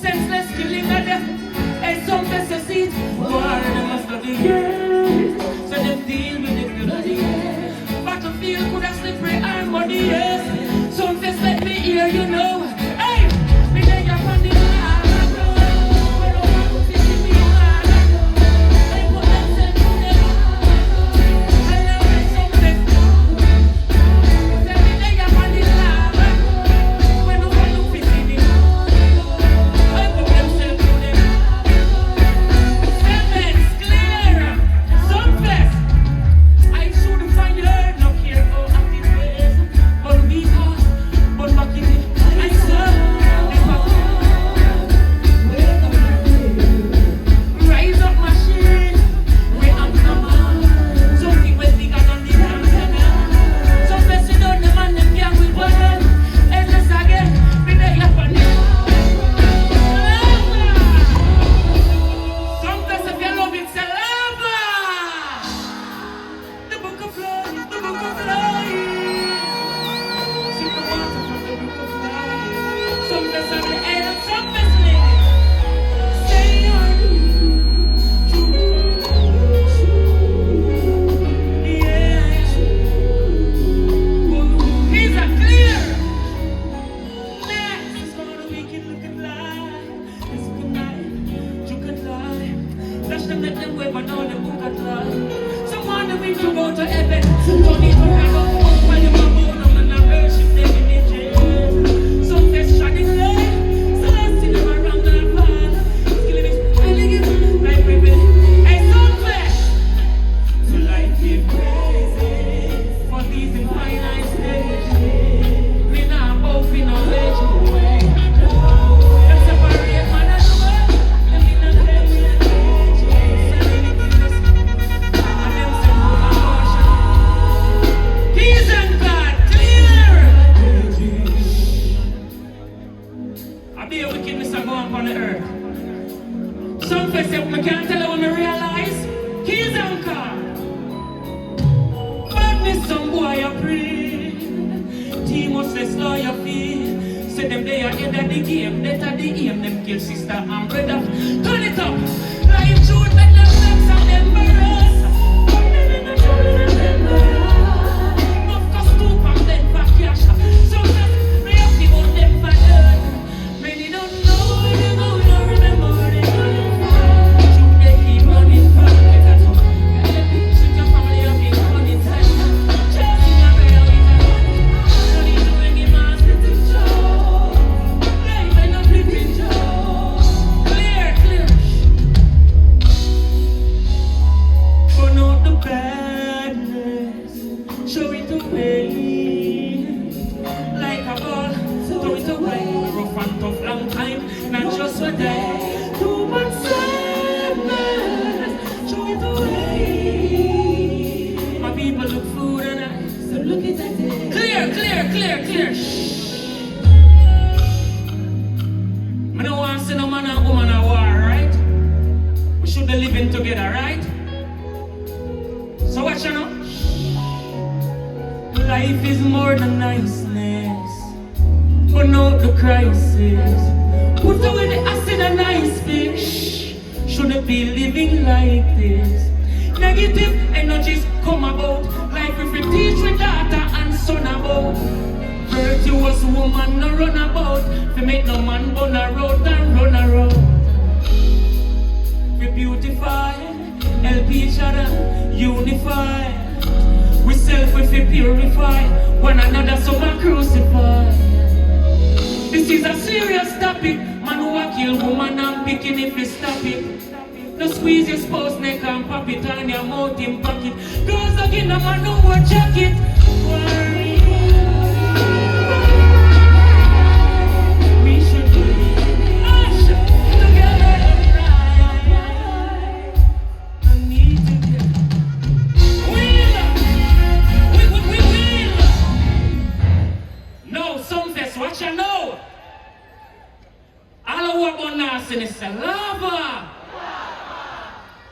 Senseless killing of them. And some necessities. War them must not be here. So them deal with the bloody. Battlefield could have slippery and muddy, yes. Some just let me hear, you know. Hey, me take up on the line.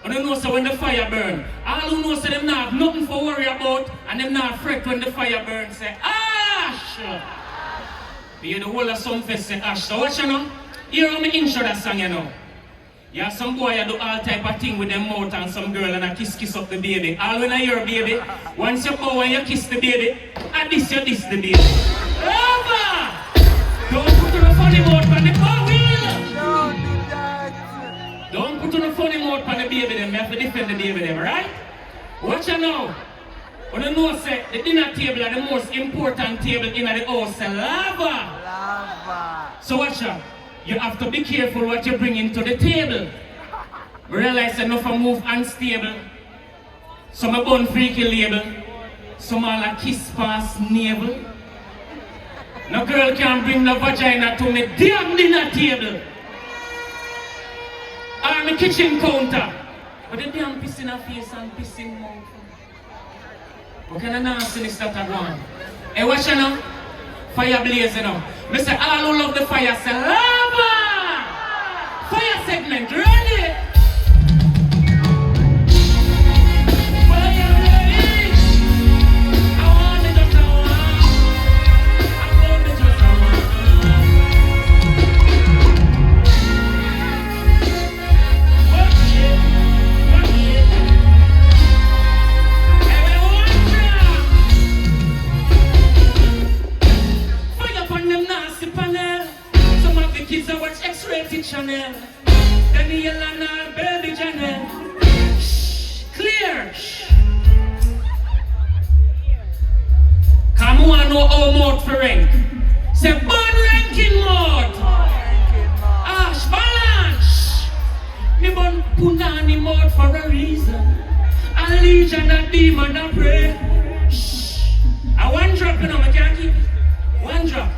And you know so when the fire burn, all who know so them not have nothing for worry about and them not fret when the fire burn say, ash! You hear the whole of Sumfest say Ash. So watch you know. Hear how me intro that song you know. You have some boy who do all type of thing with them mouth and some girl and I kiss up the baby. All when I hear baby, once you bow and you kiss the baby, and this you diss the baby. Over! Don't put on a funny mouth on the car wheel! Don't do that! Don't put on a funny mouth on the baby them. You have to defend the baby them, right? Watch you now. When you know say the dinner table is the most important table in the house, lava! Lava! So watch out. You have to be careful what you bring into the table. Realize enough of move unstable. Some are bun freaky label. Some are like kiss past navel. No girl can bring no vagina to me damn dinner table. Or my kitchen counter. But the damn piss in her face and piss in mouth. What kind of nastiness that I want? Hey, watch you now. Fire blazing now. Me say all who love the fire say lava! Fire segment, ready? Fire ready? I want it just a one. I want it just a one. Watch it, watch it. Fire upon them nasty panel. Some of the kids that watch X-rated channel. Daniel and our baby Janelle. Shh, clear. Shh. Come on, no all mode for rank. Say born ranking mode. Ash balance. Me born punani mode for a reason. A legion, a demon, a pray. Shh. I one drop, you know, I can't keep it. One drop.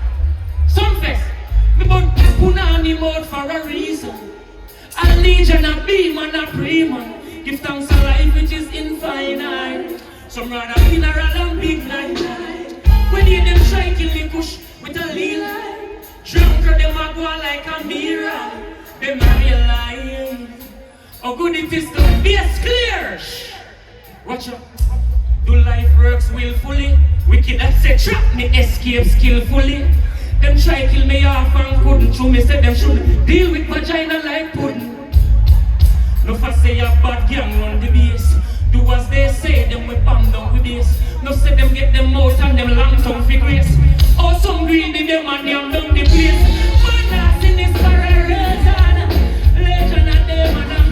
Sumfest. Me born punani mode for a reason. A legion, a beam, and a pre-man. Give thanks to life which is infinite. Some rather funeral and big night. When you them try kill the push with a lily. Drunker them a go like a mirror. Them a realize how good it is to be as clear. Watch out. Do life works willfully. Wicked that say trap me escape skillfully. Them try kill me off and couldn't. True me said them should deal with vagina like pudding. No for say a bad gang run the base. Do as they say, them we bomb down with this. No say them get them out and them long tongue for grace. Oh some greedy them and them down the place. Man that's in this for a reason. Legend and them and them.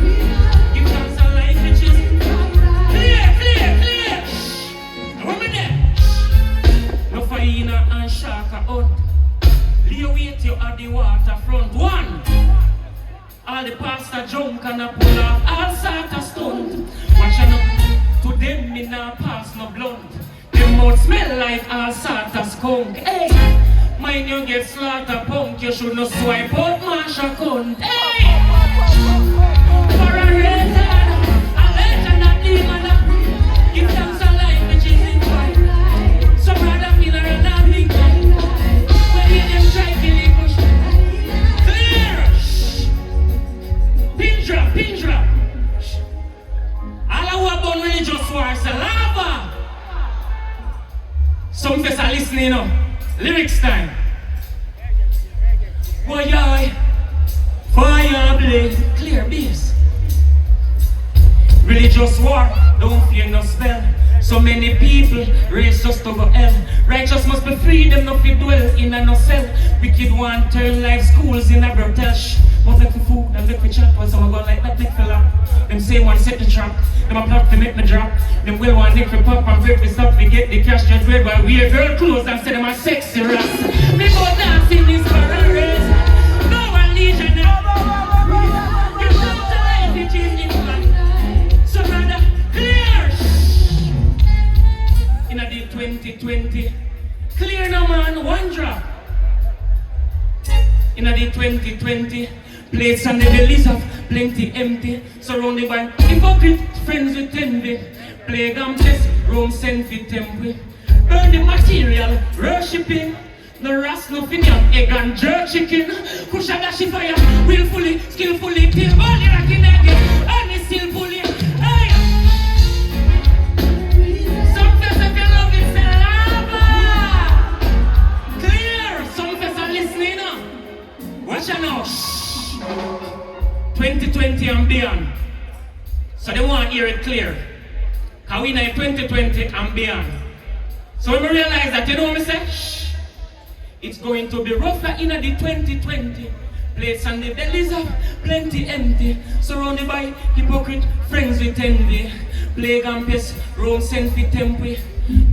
Give thanks a life which is clear, clear, clear. What me there? No for Ina and Shaka out. Lay wait you at the waterfront. One. All the pastor jump and a pull off all sort of stunt. Watch out, to them me nah pass no blunt. Them mouth smell like all sort of skunk. Hey, mind you get slaughter punk. You should not swipe out Marsha cunt. Hey, for a reason, a legend a demon a give thanks a life which is in fight. So brother feel a run a big time. When you them try kill it push. Pin drop. All our born religious war say lava. Some folks are listening, you know. Lyrics time. Boy, fire blaze, clear bass. Religious war, don't fear no spell. So many people raise just to go hell. Righteous must be free, them not fit dwell in a no cell. Wicked one turn like schools in a brothel. Must make for food and make for chat. While some go like that make fella. Them same one set the trap. Them a plot to make me drop. Them will want make for pop and break this up. We get the cash just red while we wear girl clothes and say them a sexy rats. Me go dancing this for a race. No one legion now. You don't life which is in fun. So rather clear. In the 2020. Clear now man, one drop. In the 2020. Plates and the bellies of plenty empty. Surrounded by hypocrite friends with envy. Plague and pest, Rome sent for temple. Burn the material, worshipping. No ras, no finion, egg and jerk chicken. Push a dash fire, willfully, skillfully. Till all the rocking again, and it's still fully. Hey! Some fest if you love it, say lava! Clear! Some fest Watch out now. 2020 and beyond. So they want to hear it clear. Because we know 2020 and beyond. So when we realize that, you know what I say? Shh. It's going to be rougher in the 2020. Place and the bellies of plenty empty. Surrounded by hypocrite friends with envy. Plague and pest, round sent for temple.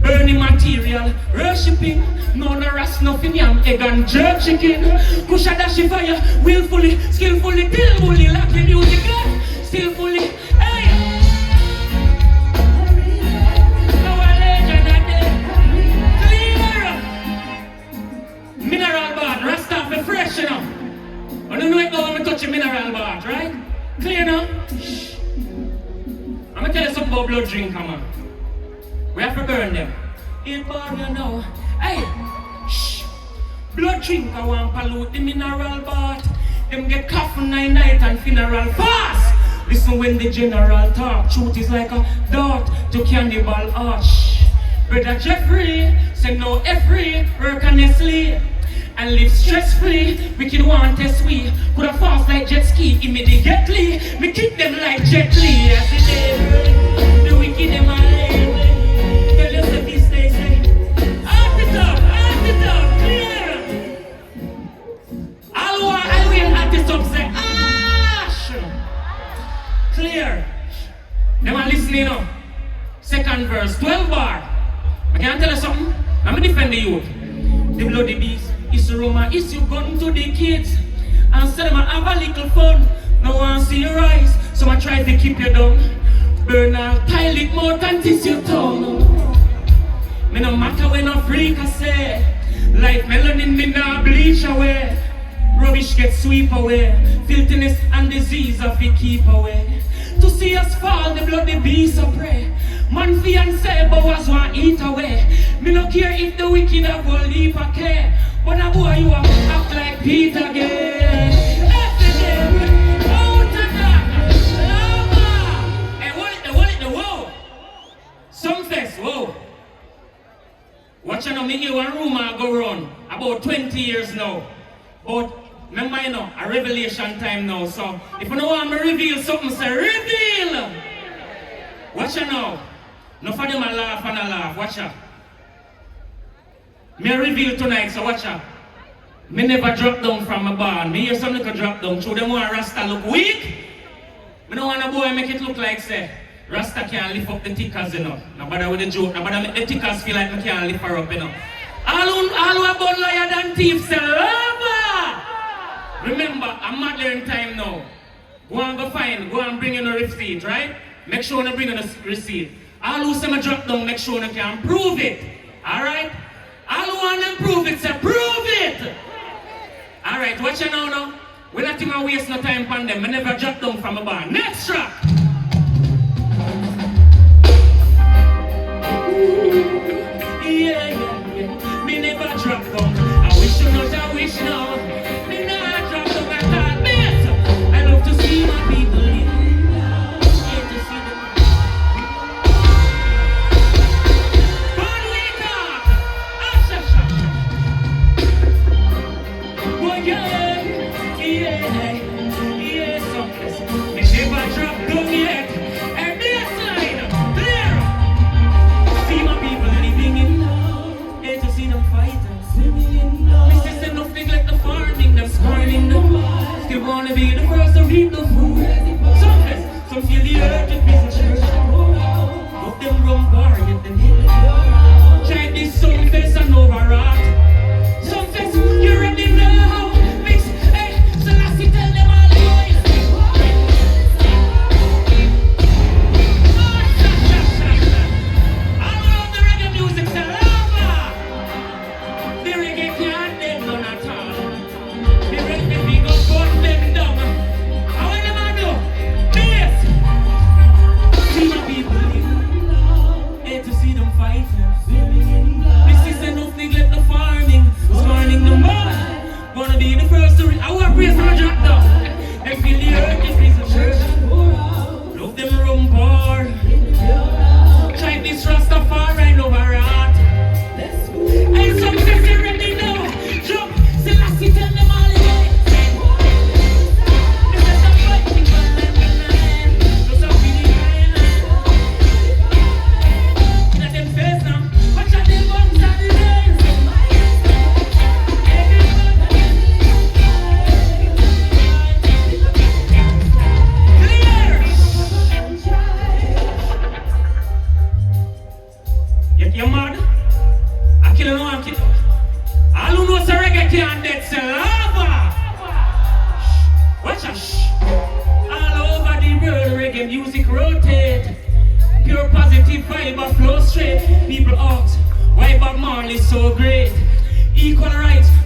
Burning material, worshipping. No rest, nothing yam, egg and jerk chicken. Kusha dash fire, willfully, skillfully, tillfully, like the music, skillfully. Hey! Mineral bath, rasta for fresh, you know. I don't know it now when I touch a mineral bath, right? Clear now? Shh. I'm gonna tell you something about blood drink, man. We have to burn them. In bar, you know. Hey! Shh. Blood drink, I want to pollute the mineral bath. Them get coffin 9 night and funeral fast. Listen when the general talk. Truth is like a dart to cannibal arch. Brother Jeffrey said no every work honestly and live stress-free. Wicked want test we could have fast like jet ski immediately. Me kick them like Jet Li. As the day the wicked them are lame. Tell us the beast they say. Off it up, clear. I'll win at this up say ash. Clear. Them are listening now. Second verse, 12 bar. I can tell you something. I'm gonna defend the youth. The bloody beast. It's a rumor, it's your gun to the kids. And say them have a little fun. No one see your eyes, so I try to keep you down. Burn out, tile it more than this your tongue. Me no matter when I freak, I say. Like melanin, me nah bleach away. Rubbish get sweep away. Filthiness and disease of it keep away. To see us fall, the bloody beast of prey. Man fi and say, but was one eat away. Me no care if the wicked have a leap of care. But a boy you have act like Peter again. After them, out of that, lava. Hey, what it, whoa. Sumfest, whoa. Watch out, me hear one rumor go run about 20 years now. But remember, you know, a revelation time now. So if you don't want me to reveal something, say reveal. Watch out now. No for them a laugh and a laugh. Watch out. Me reveal tonight, so watch out. Me never drop down from a barn. Me hear some little drop down. Through them want Rasta look weak. Me don't want a boy make it look like say Rasta can't lift up the tickers, you know. No bother with the joke. No bother make the tickers feel like me can't lift her up, you know. All who are born liar than thieves say lava. Remember, I'm not there in time now. Go and go find, go and bring in a receipt, right? Make sure you bring in a receipt. All who say me drop down, make sure you can prove it. Alright? All who want to prove it, say prove it! Alright, watch you now. We're not going to waste no time on them. I never drop down from a bar. Next track! Yeah. Me never drop down. I wish you not, I wish now. Me never drop down at all. Miss! I love to see my people live. Still wanna be the first to read the food. Some feel the urge to visit church. But them rum bar get them hit. Try this Sumfest and override. Sumfest, you ready now? Mix, hey, so let's tell them all the boys.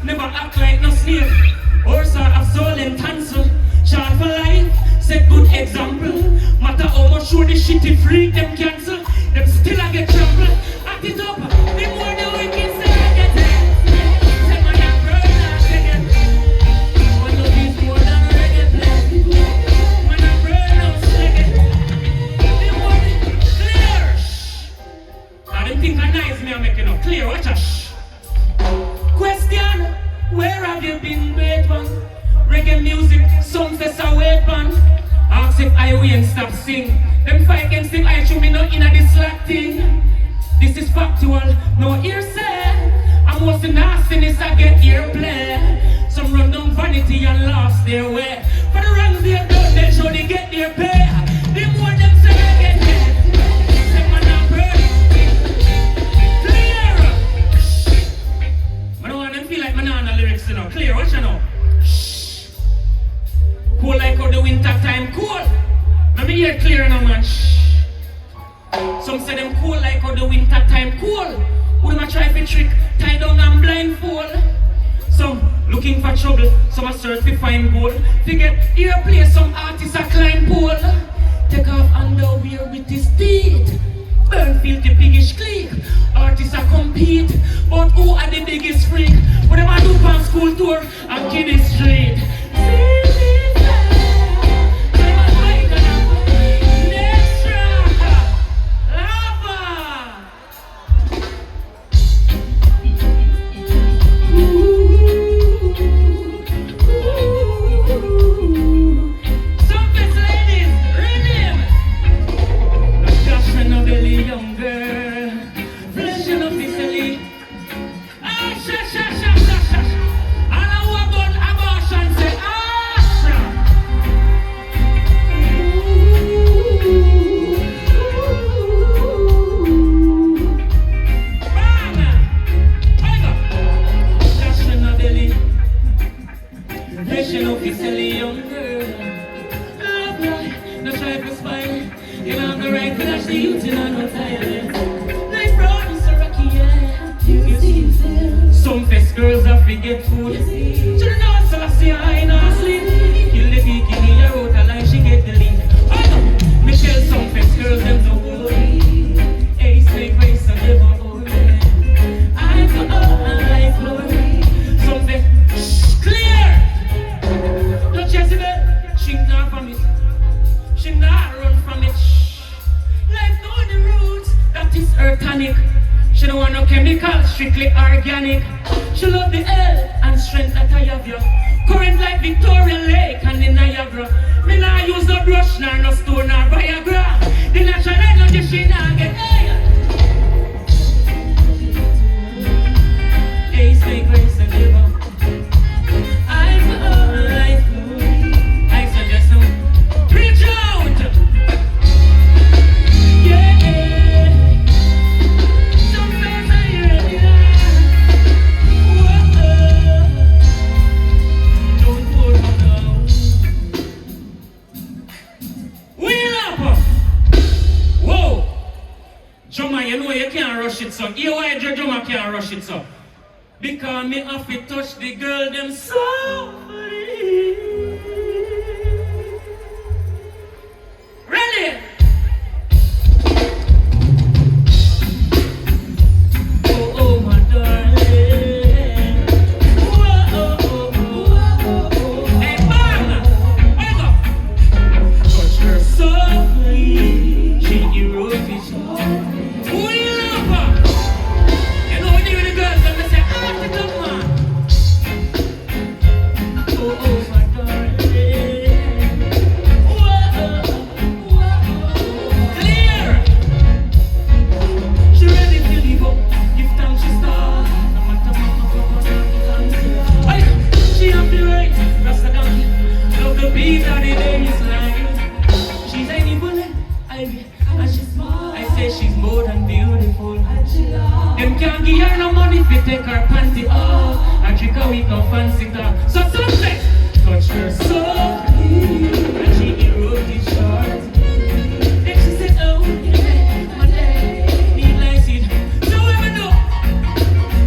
never act like no slave. Or sort of soul and tonsil. Short for life, set good example. Matter how much show the shitty freak them cancel. Them still I get trampled. Act it up, the more the wicked say I get it. Say man I burn and shake it. One love is more than reggae play. Man I burn and shake it. The more the clear. Now them think I nice me I'm making up clear, watch out. Question, where have you been, great one? Reggae music, Sumfest a wait man. Ask if Iwayne stop sing. Them fight against the I show me no inna this slack thing. This is factual, no hearsay. I'm most nastiness I get earplay. Some run down vanity and lost their way. For the wrongs they have done, they show they get their pay. The more them say they get paid. Say man a burn. Clear. I don't want them feel like man on the lyrics you know. Clear, watch you know. Cool like how the winter time cool. Let me hear clear now man. Some say them cool like how the winter time cool. Who them a try for trick, tie down and blindfold. Some looking for trouble, some a search to find gold. Forget here play some artists a climb pole. Take off underwear with his teeth. Burn filthy biggish clique. Artists a compete, but who are the biggest freak? What them a do on school tour and kid is straight. Sumfest girls are forget food. To the north, Celestia, I not sleep. Kill the bikini, I wrote a line, she get the lead. Oh, me tell Sumfest girls them no good. Hey, say grace and never old. I go up and life glory. Sumfest, clear. Don't Jezebel, she not from it. She not run from it. Life know the roots, that is her tonic. She don't want no chemical, strictly organic. She love the air and strength that I have you. Current like Victoria Lake and the Niagara. Me nah use no brush, nor no stone, nor Viagra. The natural energy she nah get. Hey, say grace and labor. I'm alive. I suggest you reach out. Yeah. Drummer, you know you can't rush it, so. Here why your drummer can't rush it, so. Because me have to touch the girl them softly. Ready? Oh, oh, my darling. Whoa, oh, oh, oh. Hey, bang! Wake up! Touch her softly. She erotic. Take her panty off and drink a week of fancy talk. So Sumfest, touch her softly and she eroded short. Then she said, oh, yeah, my leg need like seed. So we do,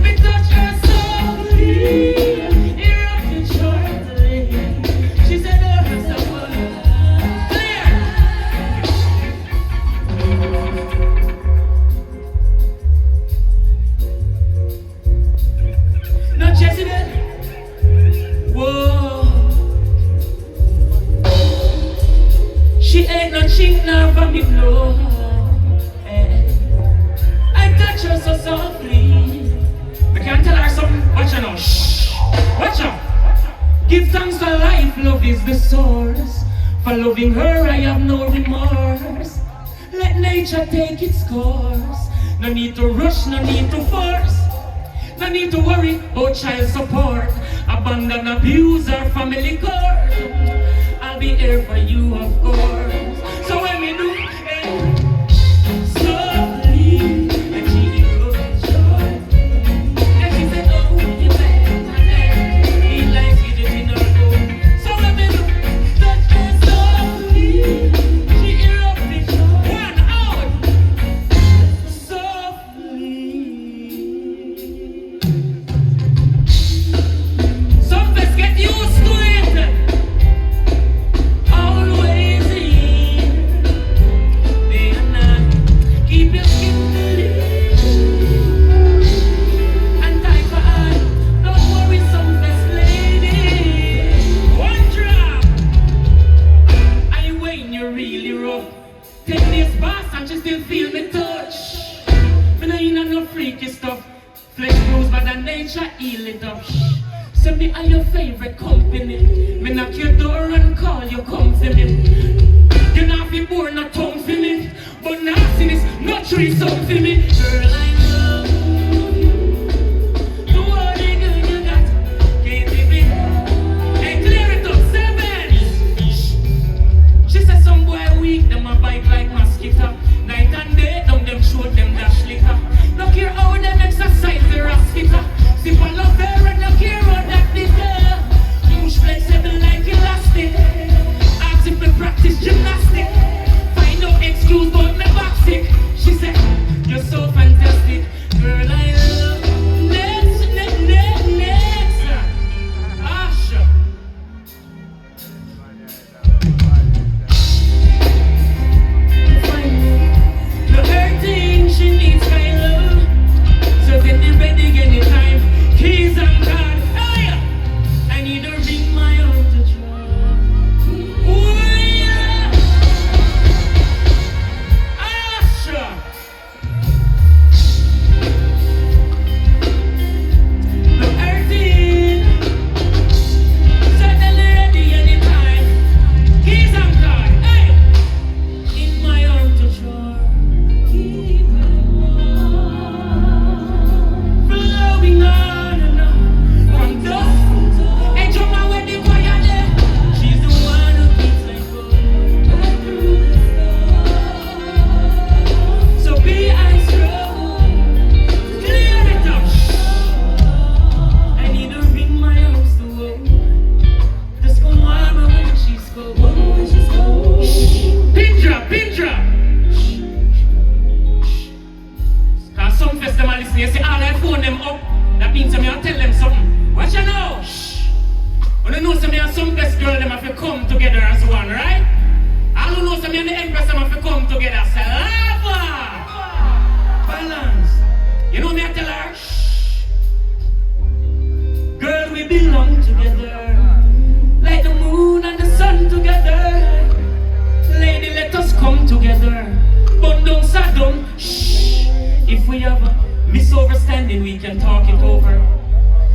we touch her softly. Give thanks for life, love is the source. For loving her, I have no remorse. Let nature take its course. No need to rush, no need to force. No need to worry about child support. Abandon, abuse, or family court. I'll be here for you, of course. So when we do, softly, and she goes joy. And she said, oh, you better he likes you just in her room. So when we do, touch her softly, she erupted one out. Softly. Sumfest, get used to it. Always in, day and night. Keep your skin clean and tight for eye. Don't worry, Sumfest lady. One drop. Iwayne, you're really rough. 10 days pass and she still feel me touch. Me no in no freaky stuff. Flesh bruised by the nature, heal it up. Send me are your favorite company. Me knock your door and call you come for me. You not be born no tongue for me. But nastiness, not tree some for me. Girl, I love you. Do all the good you got. Can't leave it. Hey, clear it up, 7. She said some boy weak, them a bite like mosquito. Night and day, down them show them dash liquor. Look here how them exercise the rascita. Sip a love her and look here how that liquor. Push flexible like elastic. Ask if me practice gymnastic. Find no excuse but me back sick. She said, you're so fantastic. Girl, I love next. Asha. The hurting, she needs my love. So get the ready anytime. Keys and card. Hey! I need to ring my own to try. Ooh, yeah! Asha! The hurting. Certainly ready anytime. Keys and card. Hey! In my own to try. Flowing on and on from dusk. Hey, Joma, where the choir there? She's the one who keeps me going back through the storm. So be I strong, clear it up. I need to ring my arms to hold. Just go mama when she's cold. Pin drop, pin drop. Cause some fest them a listen, you see all I phone them up. That means me I tell them something. Watch you know. When you know some me and some best girl them have to come together as one, right? All who know some me and the Empress them have to come together. Say lava, balance. You know me I tell her, girl we belong together, like the moon and the sun together. Lady let us come together. But don't sadum. If we have a misunderstanding, we can talk it over.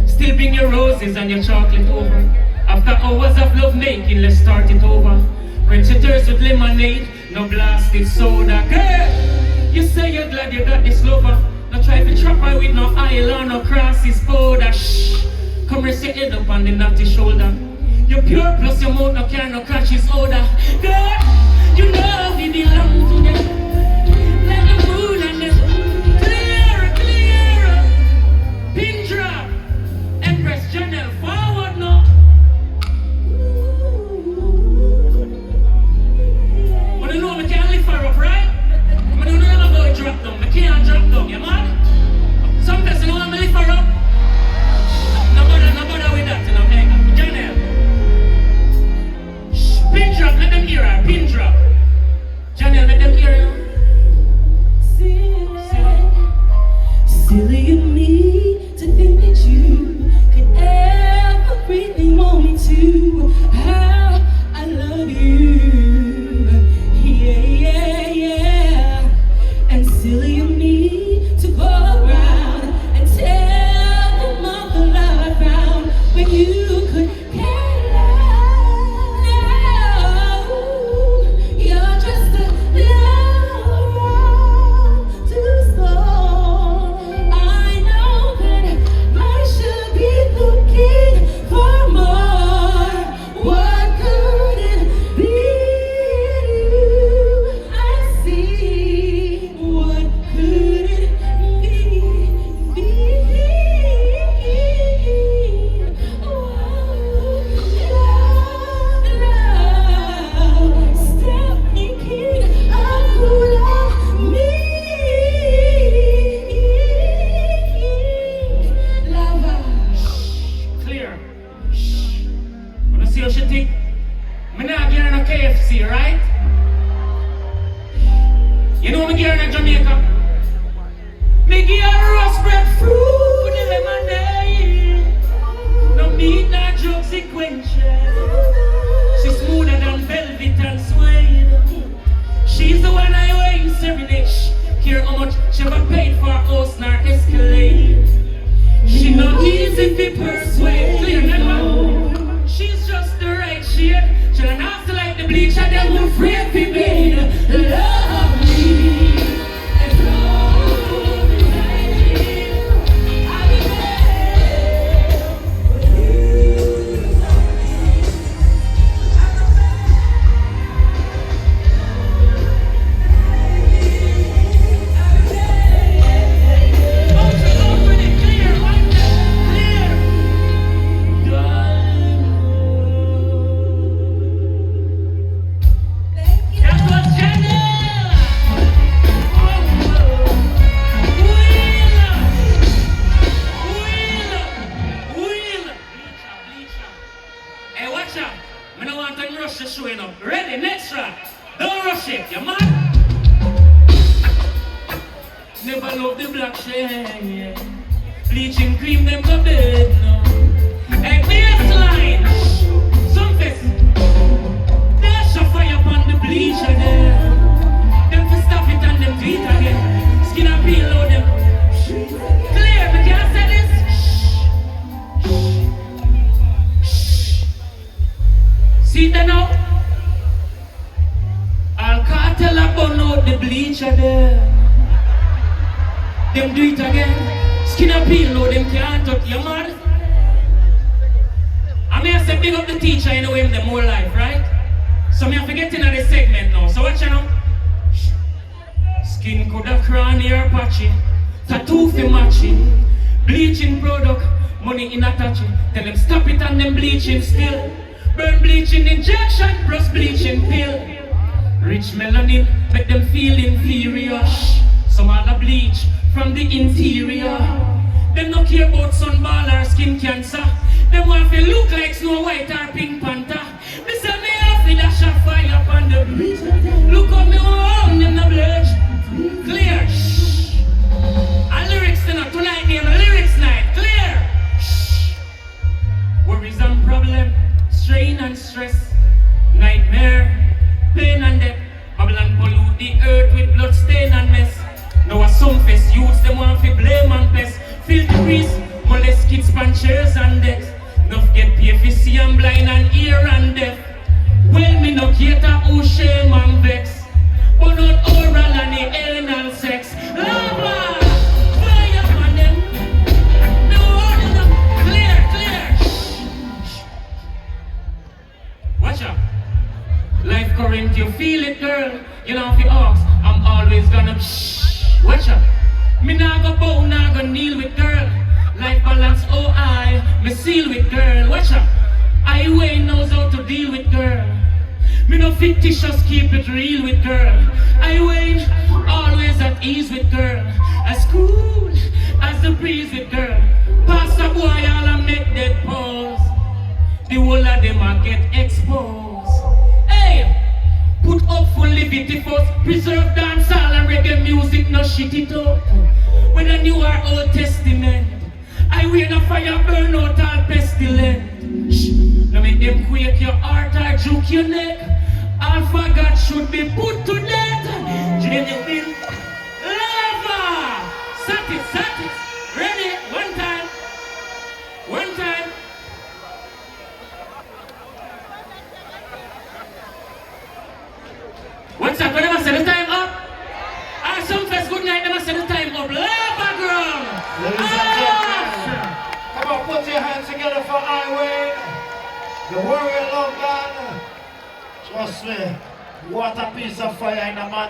Still bring your roses and your chocolate over. After hours of love making, let's start it over. Quench your thirst with lemonade, no blasted soda. Girl, you say you're glad you got this lover. No try to trap her with no island or crosses border. Shh, come and set it up on the naughty shoulder. You're pure plus your mouth no care no crashes odor. Girl, you know we belong together. Like the moon and the clear. Pin drop. Empress Janelle, forward now. But you know me can't lift her up, right? I don't know about drop down. I can't drop down, you mad? Some person know I'm lift her up. No bother with that, you know, okay? Janelle. Shh, pin drop, let them hear her. Pin drop. Janelle, let them hear her. See how she think? Me not get her no KFC, right? You know me get her in Jamaica? Me give her roast breadfruit with the lemonade. No meat, no drug sequential. She's smoother than velvet and suede. She's the one I weigh serenade. Care how much she ever paid for her house nor Escalade. She not easy to persuade. Clear, remember? She's just the right shade. She don't have to like the bleach and them who afraid to be. Love me and throw me behind you. I'll be there for you. Showing up. Ready, next track. Don't rush it, you man. Never love the black shade. Bleaching cream, them go bed now. Hey, baseline. Sumfest. Dash a fire upon the bleacher there. Them to stop it and them do it again. Skin and peel out them. Clear, we can't say this. See that now? I'll cartel upon out the bleacher there. Them do it again. Skin and peel now, them can't touch you mad. I mean I say big up the teacher in the way them more life, right? So me have to get into the segment now. So watch you now. Skin coulda cranny or patchy. Tattoo fi matching. Bleaching product, money in attaching. Tell them stop it and them bleaching still. Burn bleaching injection plus bleaching pill. Rich melanin make them feel inferior. Some other bleach from the interior. Them no care about sunball or skin cancer. Them want to look like Snow White or Pink Panther. Me say me have to dash a fire upon the bleach. Look how me home them no bleach. Clear. And lyrics tonight name lyrics night. Clear. Worries and problem. Strain and stress, nightmare, pain and death. Babylon pollute the earth with blood stain and mess. Now a Sumfest youths them want to blame and pest. Filthy grease, molest kids, punchers and decks. Enough get paid for see and blind and ear and deaf. Well me no cater who shame and vex. But not oral and the anal sex. Lava, fire on them. No order them. Clear, clear. Watch out. Life current, you feel it, girl. You know if you ask, I'm always gonna shh. Watch out. Me nah go bow, nah go kneel with girl. Life balance, oh I, me seal with girl. Watch out. Iwayne knows how to deal with girl. Me no fictitious, keep it real with girl. Iwayne, always at ease with girl. As cool as the breeze with girl. Pass a boy, all I make dead pause. The whole of them a get exposed. Hey, put up for liberty first. Preserve dancehall and reggae music, no shit it up. When a new or Old Testament, I wear no fire burn out all pestilent. Shh, now make them quake your heart or juke your neck. All for God should be put to death. Genuine lava. Sat it. Ready? One time. What's up? When I say the time up? Our Sumfest good night. When I say the time up. Lava ground. Ladies and gentlemen, come on, put your hands together for Iwayne, the warrior love God. Trust me, what a piece of fire in the man.